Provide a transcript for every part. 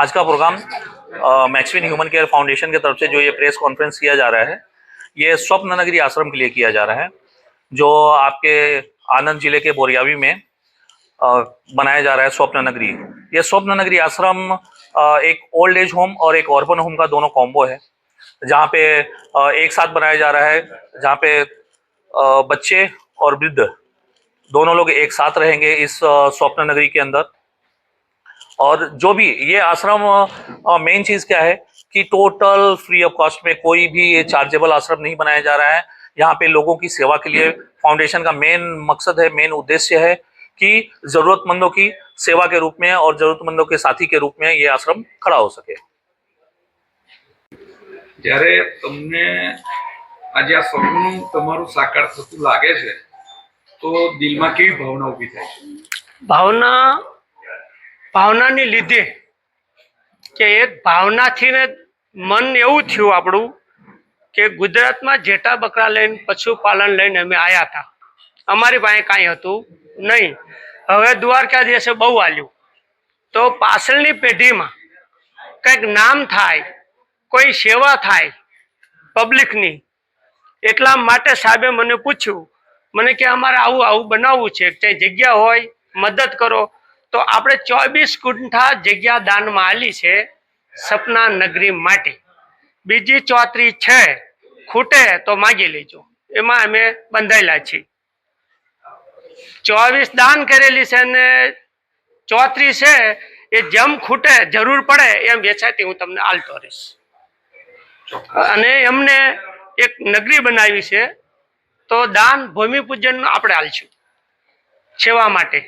आज का programme मैक्सविन human care foundation की तरफ से जो ये प्रेस कॉन्फ्रेंस किया जा रहा है, ये स्वप्न नगरी आश्रम के लिए किया जा रहा है, जो आपके आनंद जिले के बोरियावी में बनाया जा रहा है। स्वप्न नगरी, ये स्वप्न नगरी आश्रम एक ओल्ड एज होम और एक अर्बन होम का दोनों कॉम्बो है, जहाँ पे एक साथ बनाया जा रहा है, जहाँ पे बच्चे और वृद्ध दोनों लोग एक साथ रहेंगे इस स्वप्न नगरी के अंदर। और जो भी ये आश्रम, मेन चीज क्या है कि टोटल फ्री ऑफ कॉस्ट में, कोई भी चार्जेबल आश्रम नहीं बनाया जा रहा है। यहाँ पे लोगों की सेवा के लिए फाउंडेशन का मेन मकसद है, मेन उद्देश्य है कि जरूरतमंदों की सेवा के रूप में और जरूरतमंदों के साथी के रूप में ये आश्रम खड़ा हो सके। જ્યારે તમને આજે આ સપનું તમારું સાકાર થતું લાગે છે તો દિલમાં કેવી ભાવના ઊભી થાય છે? ભાવનાની લીધે કે એક ભાવનાથી ને મન એવું થયું આપણું કે ગુજરાતમાં જેટા બકરા લઈને પશુપાલન લઈને અમે આવ્યા હતા, અમારી પાસે કાંઈ હતું નહીં। હવે દ્વારકાધીશે બહુ આલ્યું તો પાછળની પેઢીમાં કંઈક નામ થાય, કોઈ સેવા થાય પબ્લિકની, એટલા માટે સાહેબે મને પૂછ્યું, મને કે અમારે આવું આવું બનાવવું છે, ત્યાં જગ્યા હોય મદદ કરો। તો આપણે 24 ગુંઠા જગ્યા દાનમાં આલી છે સપના નગરી માટે। બીજી 34 છે, ખૂટે તો માગી લેજો, એમાં અમે બંધાયેલા છીએ। 24 દાન કરેલી છે ને 34 છે, એ જેમ ખૂટે જરૂર પડે એમ વેચાતી હું તમને આલતો રહીશ। અને એમને એક નગરી બનાવી છે, તો દાન ભૂમિપૂજન આપણે આલશું સેવા માટે।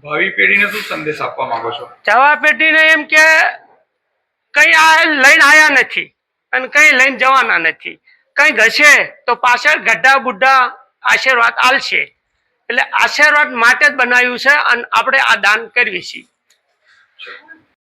ભાવિ પેઢીને શું સંદેશ આપવા માંગો છો? જવા પેઢીને એમ કે કઈ આ લઈને આયા નથી અને કઈ લઈને જવાના નથી, કઈ ઘસે તો પાછળ ગઢા બુઢા આશીર્વાદ આલશે, એટલે આશીર્વાદ માટે જ બનાવ્યું છે અને આપણે આ દાન કરવી છીએ।